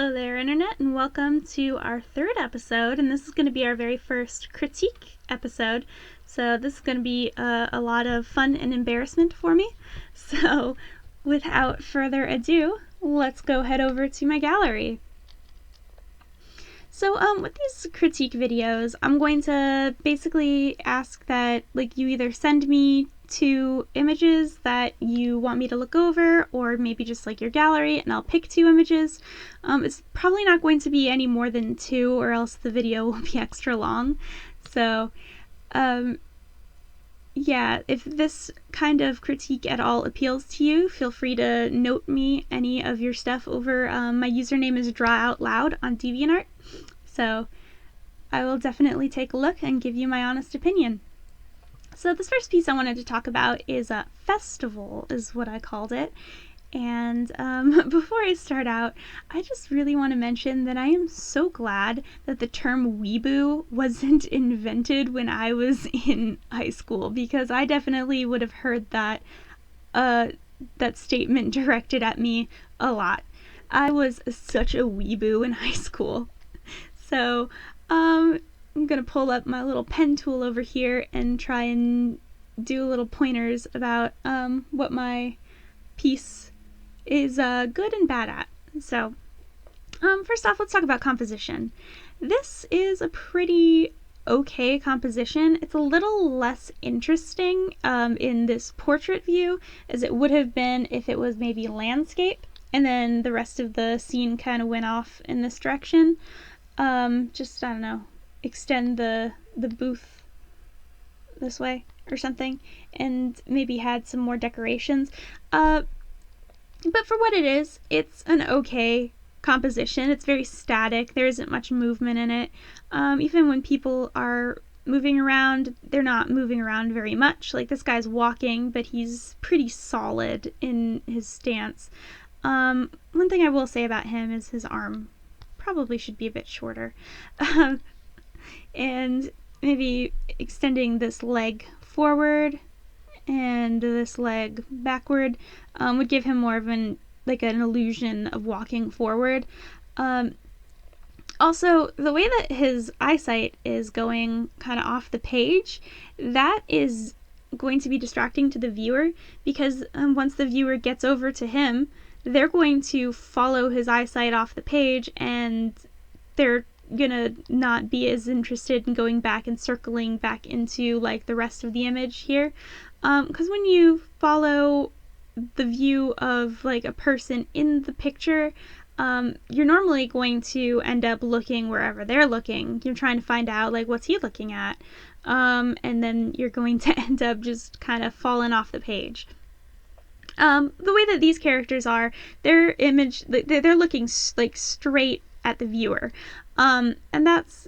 Hello there, Internet, and welcome to our third episode, and this is going to be our very first critique episode, so this is going to be a lot of fun and embarrassment for me. So, without further ado, let's go head over to my gallery. So, with these critique videos, I'm going to basically ask that, you either send me 2 images that you want me to look over, or maybe just, your gallery, and I'll pick 2 images. It's probably not going to be any more than 2, or else the video will be extra long. So, yeah, if this kind of critique at all appeals to you, feel free to note me any of your stuff over. My username is DrawOutLoud on DeviantArt. So I will definitely take a look and give you my honest opinion. So this first piece I wanted to talk about is a festival, is what I called it. And before I start out, I just really want to mention that I am so glad that the term weeboo wasn't invented when I was in high school, because I definitely would have heard that statement directed at me a lot. I was such a weeboo in high school. So, I'm gonna pull up my little pen tool over here and try and do little pointers about what my piece is good and bad at. So, first off, let's talk about composition. This is a pretty okay composition. It's a little less interesting in this portrait view as it would have been if it was maybe landscape, and then the rest of the scene kind of went off in this direction. Just, I don't know, extend the booth this way or something, and maybe had some more decorations. But for what it is, it's an okay composition. It's very static. There isn't much movement in it. Even when people are moving around, they're not moving around very much. Like, this guy's walking, but he's pretty solid in his stance. One thing I will say about him is his arm probably should be a bit shorter. And maybe extending this leg forward and this leg backward would give him more of an illusion of walking forward. Also, the way that his eyesight is going kind of off the page, that is going to be distracting to the viewer, because once the viewer gets over to him, they're going to follow his eyesight off the page, and they're gonna not be as interested in going back and circling back into the rest of the image here, because when you follow the view of a person in the picture, you're normally going to end up looking wherever they're looking. You're trying to find out what's he looking at, and then you're going to end up just kind of falling off the page. The way that these characters are, their image, they're looking straight at the viewer, and that's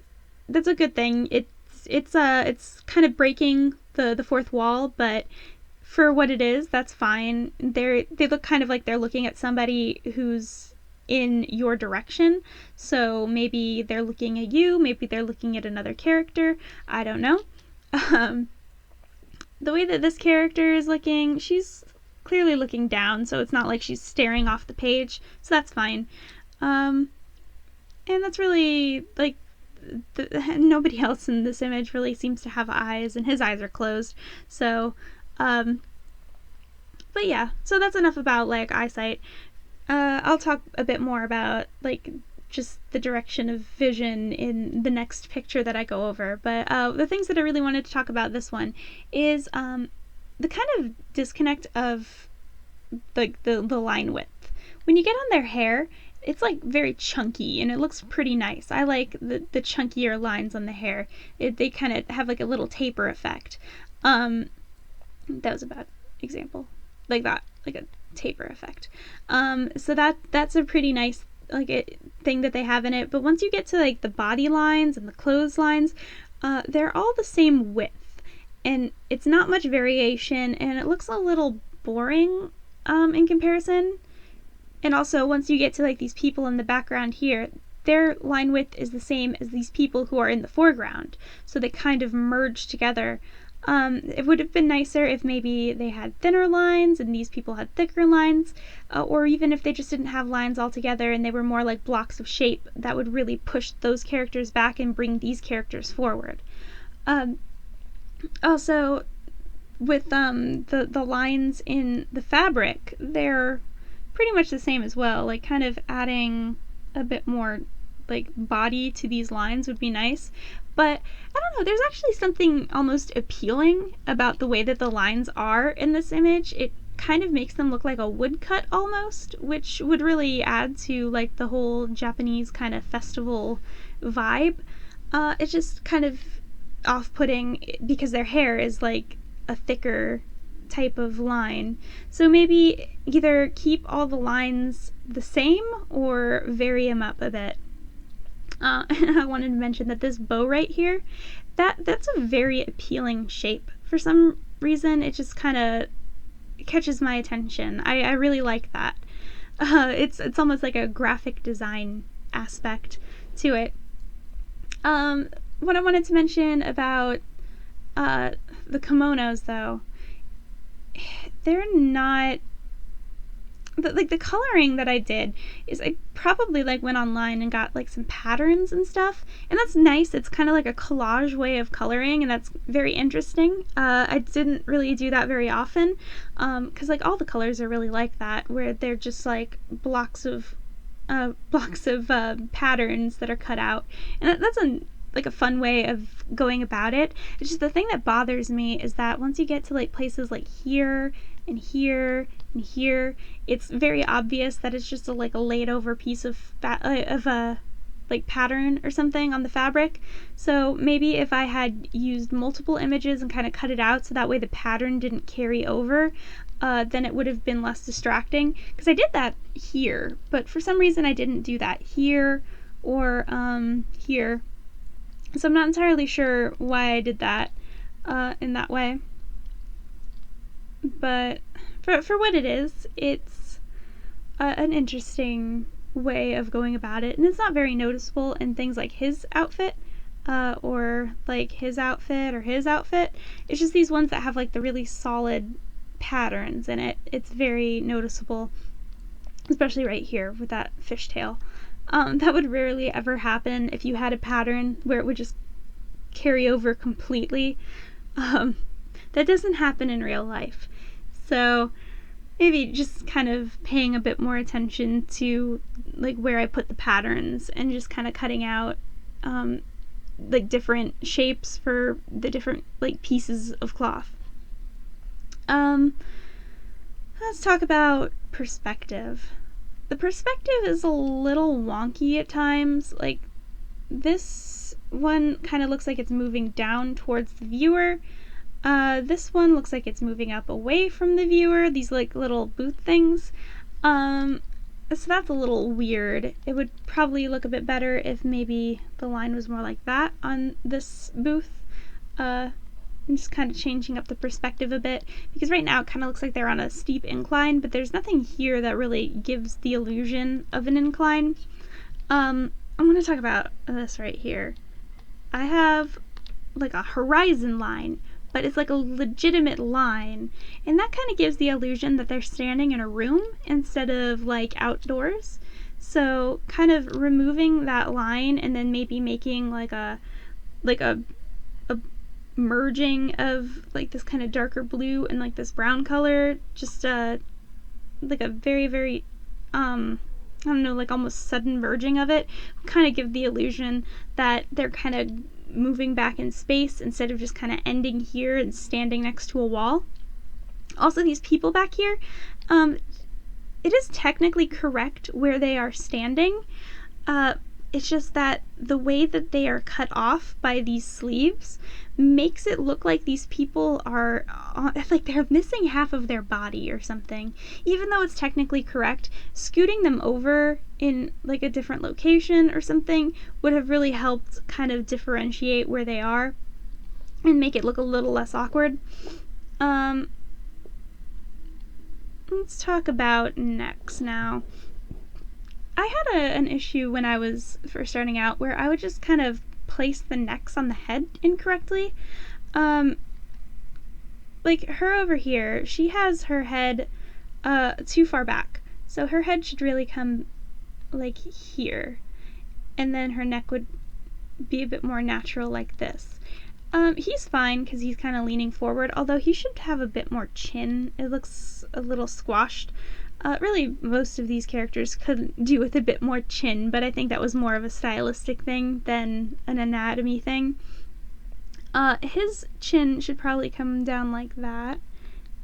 a good thing. It's kind of breaking the fourth wall, but for what it is, that's fine. They look kind of like they're looking at somebody who's in your direction. So maybe they're looking at you, maybe they're looking at another character. I don't know. The way that this character is looking, she's clearly looking down, so it's not like she's staring off the page, so that's fine. And that's really nobody else in this image really seems to have eyes, and his eyes are closed. So but yeah, so that's enough about eyesight. I'll talk a bit more about just the direction of vision in the next picture that I go over. But the things that I really wanted to talk about this one is the kind of disconnect of the line width. When you get on their hair, it's very chunky, and it looks pretty nice. I like the chunkier lines on the hair. They kind of have a little taper effect. That was a bad example. That, a taper effect. So that's a pretty nice thing that they have in it. But once you get to the body lines and the clothes lines, they're all the same width, and it's not much variation, and it looks a little boring in comparison. And also, once you get to these people in the background here, their line width is the same as these people who are in the foreground, so they kind of merge together. It would have been nicer if maybe they had thinner lines and these people had thicker lines, or even if they just didn't have lines altogether and they were more like blocks of shape that would really push those characters back and bring these characters forward. Also, with the lines in the fabric, they're pretty much the same as well. Like, kind of adding a bit more like body to these lines would be nice. But I don't know, there's actually something almost appealing about the way that the lines are in this image. It kind of makes them look like a woodcut almost, which would really add to like the whole Japanese kind of festival vibe. It's just kind of off-putting because their hair is like a thicker type of line. So maybe either keep all the lines the same or vary them up a bit. I wanted to mention that this bow right here, that's a very appealing shape. For some reason, it just kind of catches my attention. I really like that. It's almost like a graphic design aspect to it. What I wanted to mention about the kimonos, though, they're not the coloring that I did is I probably like went online and got like some patterns and stuff, and that's nice. It's kind of like a collage way of coloring, and that's very interesting. I didn't really do that very often because like all the colors are really like that, where they're just like blocks of patterns that are cut out, and that's a fun way of going about it. It's just the thing that bothers me is that once you get to like places like here and here and here, it's very obvious that it's just a laid over piece of like pattern or something on the fabric. So maybe if I had used multiple images and kind of cut it out so that way the pattern didn't carry over, then it would have been less distracting. Because I did that here, but for some reason I didn't do that here or here. So I'm not entirely sure why I did that in that way. But for what it is, it's an interesting way of going about it, and it's not very noticeable in things like his outfit or like his outfit or his outfit. It's just these ones that have like the really solid patterns in it. It's very noticeable, especially right here with that fishtail. That would rarely ever happen if you had a pattern where it would just carry over completely. That doesn't happen in real life. So maybe just kind of paying a bit more attention to like where I put the patterns and just kind of cutting out like different shapes for the different like pieces of cloth. Let's talk about perspective. The perspective is a little wonky at times. Like this one kind of looks like it's moving down towards the viewer. This one looks like it's moving up away from the viewer, these like little booth things. So that's a little weird. It would probably look a bit better if maybe the line was more like that on this booth. I'm just kind of changing up the perspective a bit, because right now it kind of looks like they're on a steep incline, but there's nothing here that really gives the illusion of an incline. I'm going to talk about this right here. I have like a horizon line, but it's like a legitimate line, and that kind of gives the illusion that they're standing in a room instead of like outdoors. So kind of removing that line and then maybe making like a merging of like this kind of darker blue and like this brown color, just like a very, very I don't know, like almost sudden merging of it, kind of give the illusion that they're kind of moving back in space instead of just kind of ending here and standing next to a wall. Also, these people back here, it is technically correct where they are standing. It's just that the way that they are cut off by these sleeves makes it look like these people are like they're missing half of their body or something. Even though it's technically correct, scooting them over in like a different location or something would have really helped kind of differentiate where they are and make it look a little less awkward. Let's talk about necks now. I had an issue when I was first starting out where I would just kind of place the necks on the head incorrectly. like her over here, she has her head too far back. So her head should really come like here. And then her neck would be a bit more natural like this. He's fine because he's kind of leaning forward, although he should have a bit more chin. It looks a little squashed. Really, most of these characters could do with a bit more chin, but I think that was more of a stylistic thing than an anatomy thing. His chin should probably come down like that,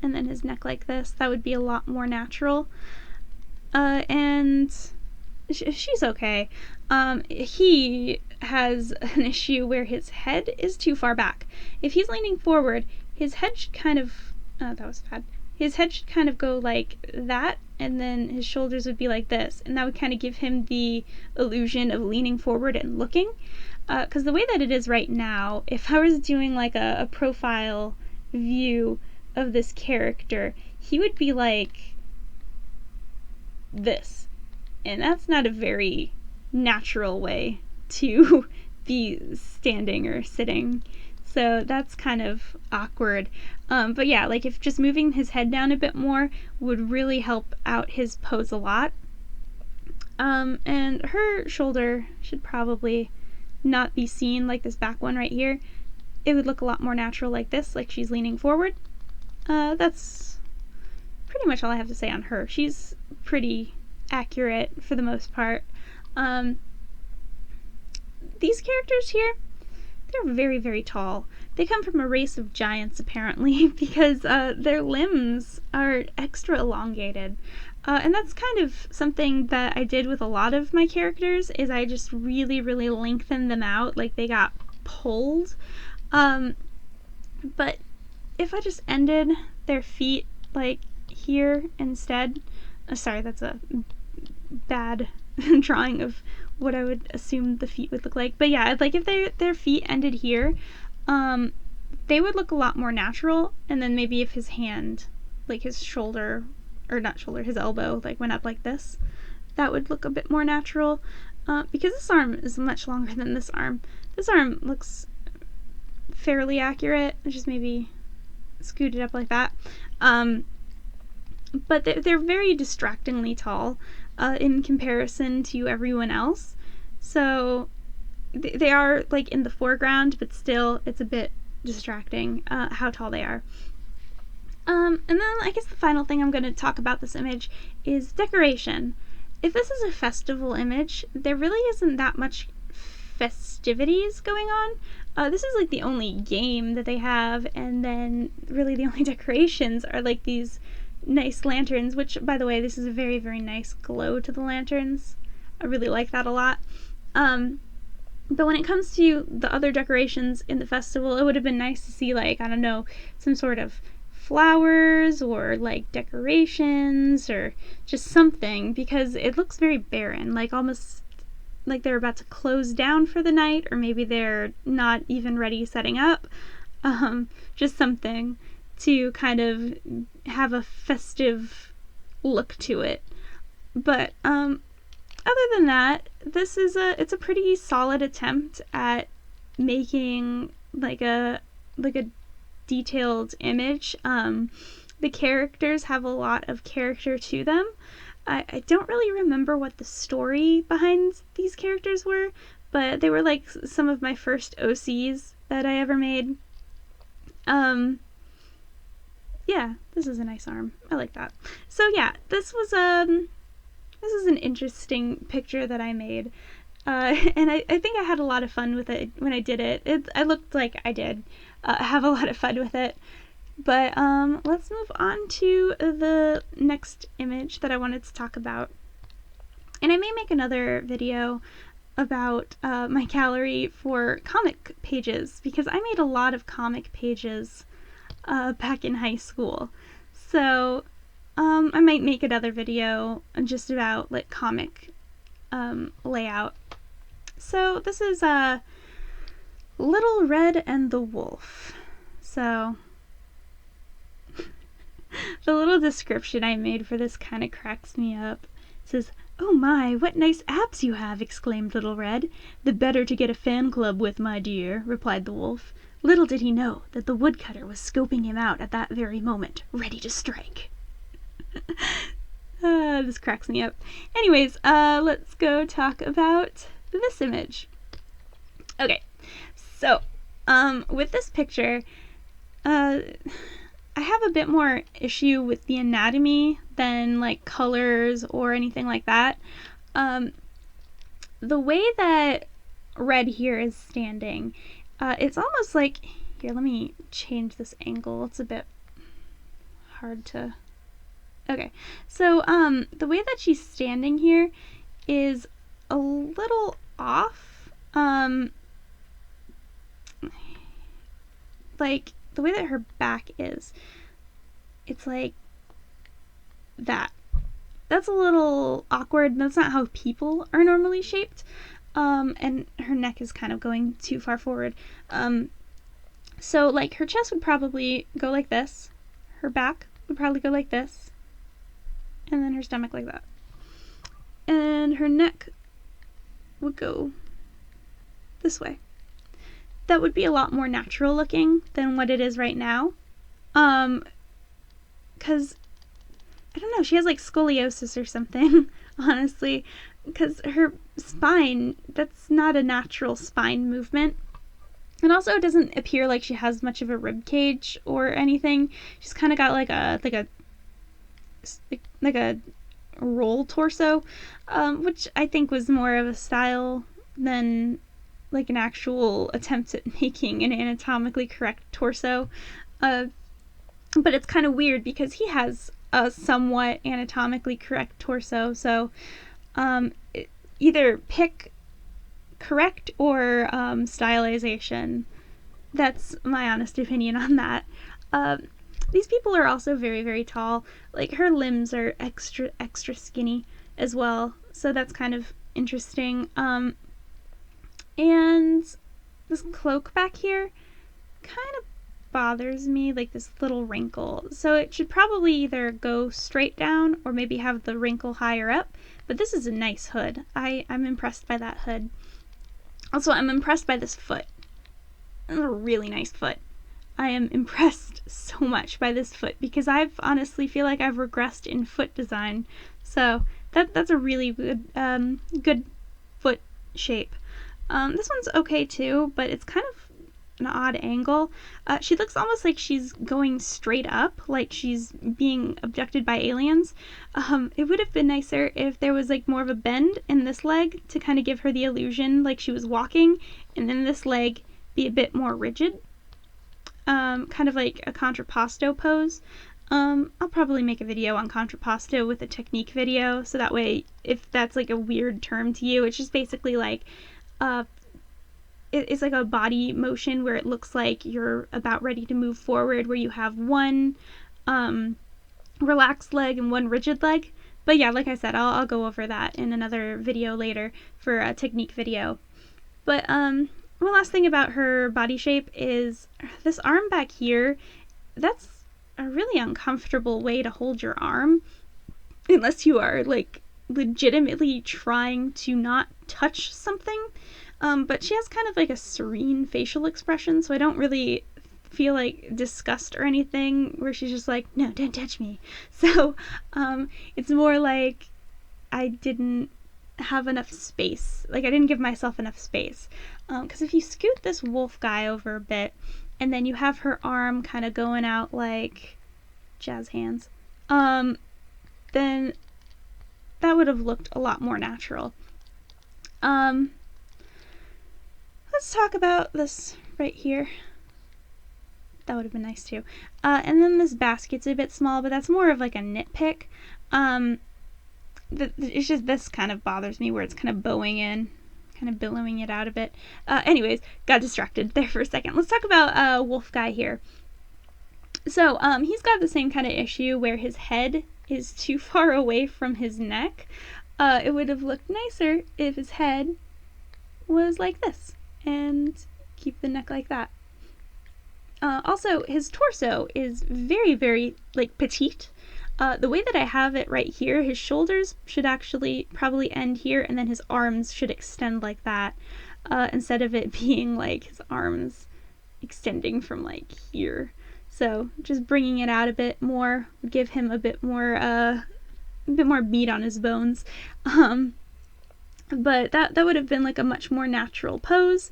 and then his neck like this. That would be a lot more natural. And she's okay. He has an issue where his head is too far back. If he's leaning forward, his head should kind of, that was bad. His head should kind of go like that, and then his shoulders would be like this, and that would kind of give him the illusion of leaning forward and looking. Because the way that it is right now, if I was doing like a profile view of this character, he would be like this. And that's not a very natural way to be standing or sitting. So that's kind of awkward. But yeah, like if just moving his head down a bit more would really help out his pose a lot. And her shoulder should probably not be seen like this back one right here. It would look a lot more natural like this, like she's leaning forward. That's pretty much all I have to say on her. She's pretty accurate for the most part. These characters here, they're very, very tall. They come from a race of giants, apparently, because their limbs are extra elongated. And that's kind of something that I did with a lot of my characters, is I just really, really lengthened them out, like they got pulled. But if I just ended their feet, like, here instead, sorry, that's a bad drawing of what I would assume the feet would look like. But yeah, like if their feet ended here, they would look a lot more natural. And then maybe if his hand, like his shoulder, or not shoulder, his elbow, like went up like this, that would look a bit more natural. Because this arm is much longer than this arm. This arm looks fairly accurate, just maybe scooted up like that. But they're very distractingly tall in comparison to everyone else. So they are like in the foreground, but still it's a bit distracting how tall they are. And then I guess the final thing I'm going to talk about this image is decoration. If this is a festival image, there really isn't that much festivities going on. This is like the only game that they have, and then really the only decorations are like these nice lanterns, which, by the way, this is a very, very nice glow to the lanterns. I really like that a lot. But when it comes to the other decorations in the festival, it would have been nice to see, like, I don't know, some sort of flowers or like decorations or just something, because it looks very barren, like almost like they're about to close down for the night, or maybe they're not even ready setting up. Just something to kind of have a festive look to it. But other than that, it's a pretty solid attempt at making like a detailed image. The characters have a lot of character to them. I don't really remember what the story behind these characters were, but they were like some of my first OCs that I ever made. Yeah, this is a nice arm. I like that. So yeah, this is an interesting picture that I made. And I think I had a lot of fun with it when I did it. I looked like I did have a lot of fun with it. But let's move on to the next image that I wanted to talk about. And I may make another video about my gallery for comic pages, because I made a lot of comic pages back in high school. So I might make another video just about like comic layout. So this is Little Red and the Wolf. So the little description I made for this kind of cracks me up. It says, "Oh my, what nice abs you have," exclaimed Little Red. "The better to get a fan club with, my dear," replied the wolf. Little did he know that the woodcutter was scoping him out at that very moment, ready to strike. This cracks me up. Anyways, let's go talk about this image. Okay, so, with this picture, I have a bit more issue with the anatomy than, like, colors or anything like that. The way that Red here is standing, it's almost like, here, let me change this angle. It's a bit hard to... Okay, so the way that she's standing here is a little off. Like, the way that her back is, it's like that. That's a little awkward. That's not how people are normally shaped. And her neck is kind of going too far forward. So, like, her chest would probably go like this. Her back would probably go like this. And then her stomach like that. And her neck would go this way. That would be a lot more natural looking than what it is right now. Because, I don't know, she has like scoliosis or something, honestly. Because her spine, that's not a natural spine movement. And also it doesn't appear like she has much of a rib cage or anything. She's kind of got like a roll torso, which I think was more of a style than like an actual attempt at making an anatomically correct torso. But it's kind of weird because he has a somewhat anatomically correct torso, so either pick correct or stylization. That's my honest opinion on that. These people are also very, very tall. Like, her limbs are extra skinny as well, so that's kind of interesting. And this cloak back here kind of bothers me, like this little wrinkle. So it should probably either go straight down or maybe have the wrinkle higher up, but this is a nice hood. I'm impressed by that hood. Also, I'm impressed by this foot. It's a really nice foot. I am impressed so much by this foot because I've honestly feel like I've regressed in foot design. So that's a really good good foot shape. This one's okay too, but it's kind of an odd angle. She looks almost like she's going straight up, like she's being abducted by aliens. It would have been nicer if there was like more of a bend in this leg to kind of give her the illusion like she was walking, and then this leg be a bit more rigid. Kind of like a contrapposto pose. I'll probably make a video on contrapposto with a technique video, so that way, if that's like a weird term to you, it's just basically like, it's like a body motion where it looks like you're about ready to move forward, where you have one relaxed leg and one rigid leg. But yeah, like I said, I'll go over that in another video later for a technique video. But one last thing about her body shape is this arm back here. That's a really uncomfortable way to hold your arm, unless you are like legitimately trying to not touch something. But she has kind of like a serene facial expression, so I don't really feel like disgust or anything where she's just like, no, don't touch me. So it's more like I didn't have enough space. Like, I didn't give myself enough space. Because if you scoot this wolf guy over a bit, and then you have her arm kind of going out like jazz hands, then that would have looked a lot more natural. Let's talk about this right here. That would have been nice too. And then this basket's a bit small, but that's more of like a nitpick. It's just this kind of bothers me where it's kind of bowing in, kind of billowing it out a bit. Anyways, got distracted there for a second. Let's talk about Wolf Guy here. So he's got the same kind of issue where his head is too far away from his neck. It would have looked nicer if his head was like this and keep the neck like that. Also, his torso is very, very, like, petite. The way that I have it right here, his shoulders should actually probably end here, and then his arms should extend like that, instead of it being like his arms extending from like here. So just bringing it out a bit more would give him a bit more meat on his bones. But that would have been like a much more natural pose.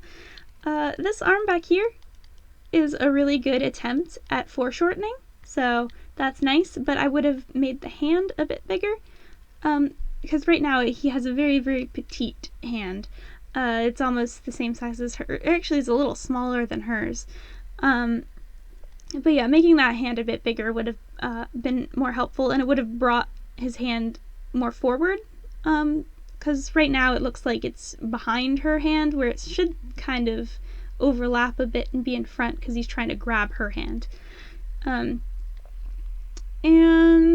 This arm back here is a really good attempt at foreshortening, so that's nice, but I would have made the hand a bit bigger, because right now he has a very, very petite hand. It's almost the same size as her. Actually, it's a little smaller than hers. But yeah, making that hand a bit bigger would have been more helpful, and it would have brought his hand more forward, because right now it looks like it's behind her hand, where it should kind of overlap a bit and be in front because he's trying to grab her hand. And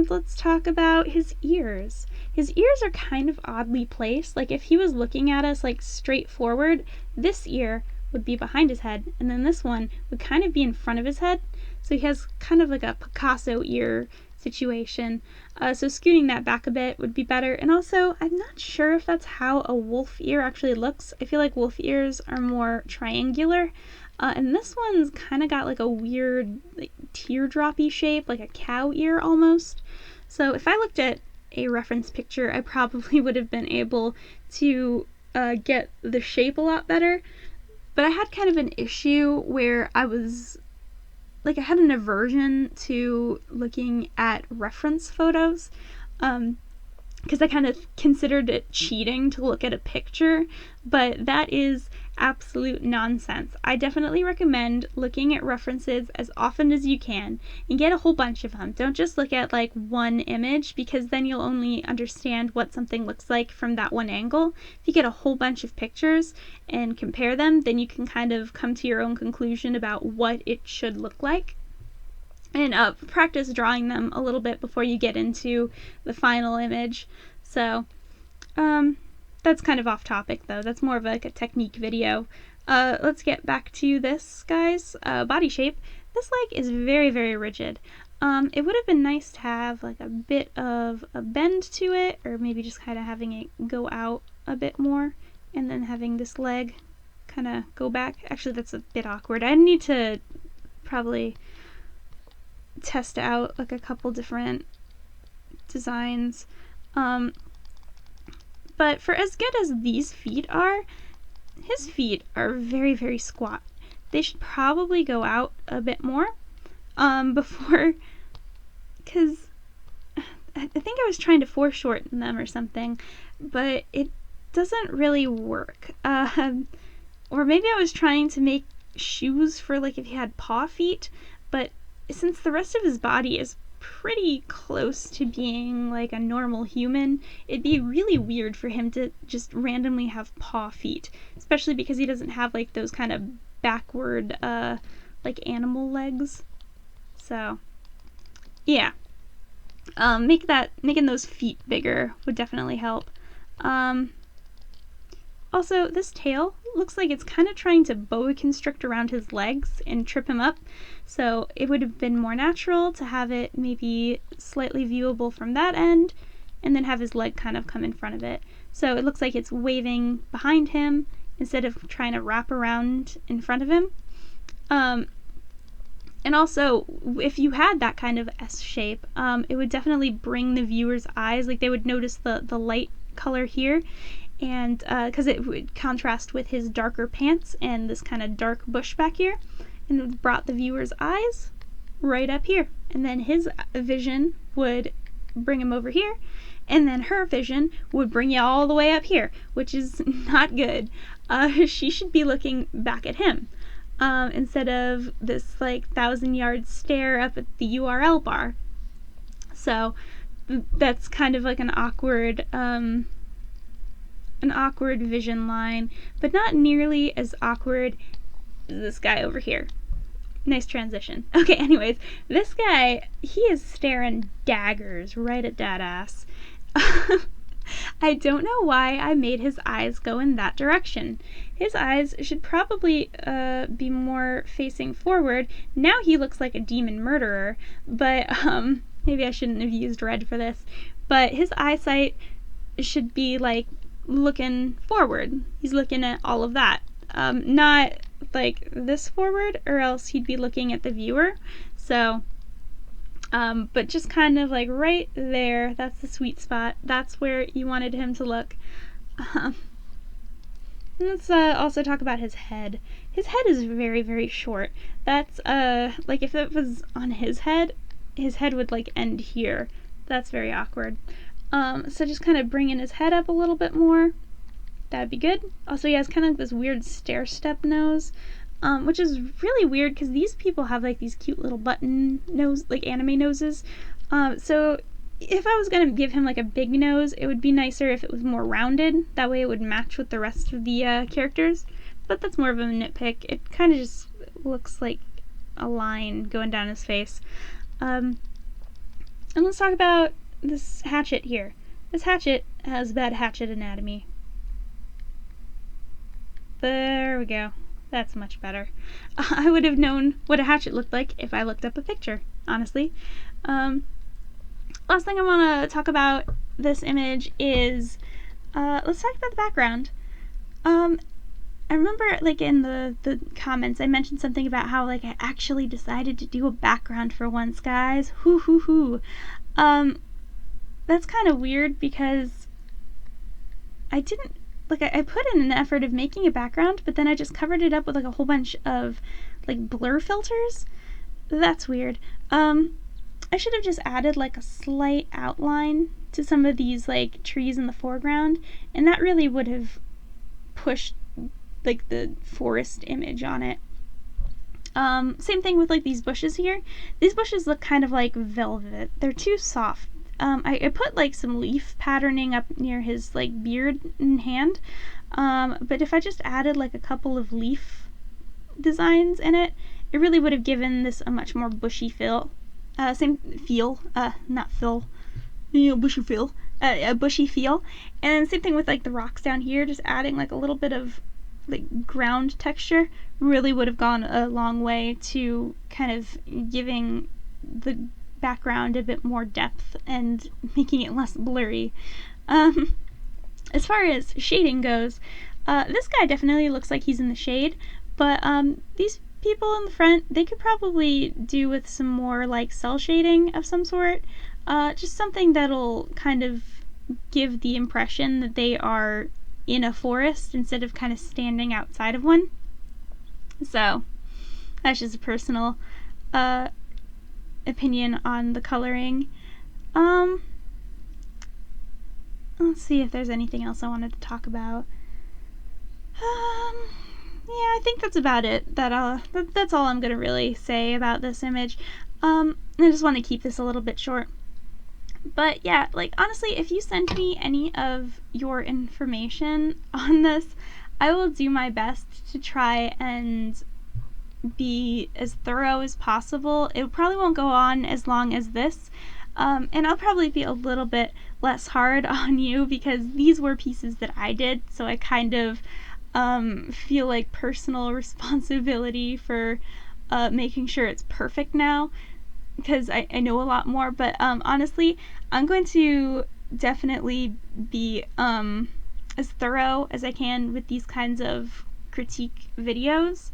let's talk about his ears. His ears are kind of oddly placed. Like if he was looking at us like straight forward, this ear would be behind his head, and then this one would kind of be in front of his head. So he has kind of like a Picasso ear situation. So scooting that back a bit would be better. And also, I'm not sure if that's how a wolf ear actually looks. I feel like wolf ears are more triangular. And this one's kind of got like a weird like teardroppy shape, like a cow ear almost. So if I looked at a reference picture, I probably would have been able to get the shape a lot better. But I had kind of an issue where I had an aversion to looking at reference photos, because I kind of considered it cheating to look at a picture, but that is absolute nonsense. I definitely recommend looking at references as often as you can and get a whole bunch of them. Don't just look at like one image, because then you'll only understand what something looks like from that one angle. If you get a whole bunch of pictures and compare them, then you can kind of come to your own conclusion about what it should look like. And practice drawing them a little bit before you get into the final image. So that's kind of off topic though. That's more of like a technique video. Let's get back to this guy's body shape. This leg is very, very rigid. It would have been nice to have like a bit of a bend to it, or maybe just kind of having it go out a bit more, and then having this leg kind of go back. Actually, that's a bit awkward. I need to probably test out like a couple different designs. But for as good as these feet are, his feet are very, very squat. They should probably go out a bit more before, because I think I was trying to foreshorten them or something, but it doesn't really work. Or maybe I was trying to make shoes for like if he had paw feet, but since the rest of his body is pretty close to being like a normal human, it'd be really weird for him to just randomly have paw feet, especially because he doesn't have like those kind of backward like animal legs. So yeah, making those feet bigger would definitely help. Also, this tail looks like it's kind of trying to boa constrict around his legs and trip him up, so it would have been more natural to have it maybe slightly viewable from that end, and then have his leg kind of come in front of it. So it looks like it's waving behind him instead of trying to wrap around in front of him. And also, if you had that kind of S shape, it would definitely bring the viewer's eyes, like they would notice the light color here, and because it would contrast with his darker pants and this kind of dark bush back here, and it brought the viewer's eyes right up here, and then his vision would bring him over here, and then her vision would bring you all the way up here, which is not good. She should be looking back at him, instead of this like 1,000-yard stare up at the URL bar. So that's kind of like an awkward vision line, but not nearly as awkward as this guy over here. Nice transition. Okay, anyways, this guy, he is staring daggers right at that ass. I don't know why I made his eyes go in that direction. His eyes should probably be more facing forward. Now he looks like a demon murderer, but maybe I shouldn't have used red for this. But his eyesight should be like looking forward. He's looking at all of that, not like this forward, or else he'd be looking at the viewer. So, but just kind of like right there, that's the sweet spot. That's where you wanted him to look. Let's also talk about his head. His head is very, very short. That's, like if it was on his head would like end here. That's very awkward. So just kind of bringing his head up a little bit more. That'd be good. Also, he has kind of this weird stair-step nose, which is really weird because these people have like these cute little button nose, like anime noses. So if I was gonna give him like a big nose, it would be nicer if it was more rounded. That way it would match with the rest of the characters. But that's more of a nitpick. It kind of just looks like a line going down his face. And let's talk about this hatchet here. This hatchet has bad hatchet anatomy. There we go. That's much better. I would have known what a hatchet looked like if I looked up a picture, honestly. Last thing I want to talk about this image is, let's talk about the background. I remember, like, in the comments, I mentioned something about how, like, I actually decided to do a background for once, guys. Hoo hoo hoo. That's kind of weird because I didn't, like, I put in an effort of making a background, but then I just covered it up with, like, a whole bunch of, like, blur filters. That's weird. I should have just added, like, a slight outline to some of these, like, trees in the foreground, and that really would have pushed, like, the forest image on it. Same thing with, like, these bushes here. These bushes look kind of like velvet. They're too soft. I put, like, some leaf patterning up near his, like, beard and hand, but if I just added, like, a couple of leaf designs in it, it really would have given this a much more bushy feel. Not fill, bushy feel, a bushy feel. And same thing with, like, the rocks down here, just adding, like, a little bit of, like, ground texture really would have gone a long way to kind of giving the background a bit more depth and making it less blurry. As far as shading goes, this guy definitely looks like he's in the shade, but these people in the front, they could probably do with some more, like, cell shading of some sort. Just something that'll kind of give the impression that they are in a forest instead of kind of standing outside of one. So that's just a personal opinion on the coloring. Let's see if there's anything else I wanted to talk about. Yeah, I think that's about it. That's all I'm gonna really say about this image. I just want to keep this a little bit short. But yeah, like, honestly, if you send me any of your information on this, I will do my best to try and be as thorough as possible. It probably won't go on as long as this, and I'll probably be a little bit less hard on you because these were pieces that I did, so I kind of feel like personal responsibility for making sure it's perfect now, because I know a lot more. But honestly, I'm going to definitely be as thorough as I can with these kinds of critique videos.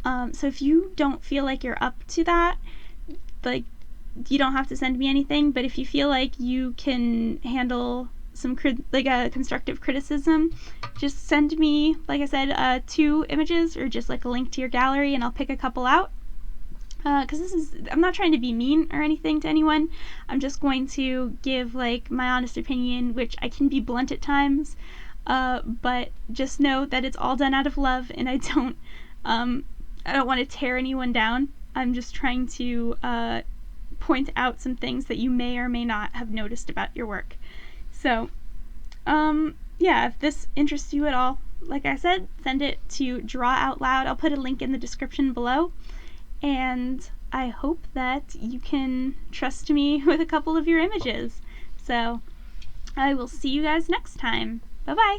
So if you don't feel like you're up to that, like, you don't have to send me anything, but if you feel like you can handle some constructive criticism, just send me, like I said, 2 images or just like a link to your gallery, and I'll pick a couple out. Because I'm not trying to be mean or anything to anyone. I'm just going to give, like, my honest opinion, which I can be blunt at times, but just know that it's all done out of love, and I don't want to tear anyone down. I'm just trying to point out some things that you may or may not have noticed about your work. So, yeah, if this interests you at all, like I said, send it to Draw Out Loud. I'll put a link in the description below. And I hope that you can trust me with a couple of your images. So I will see you guys next time. Bye-bye.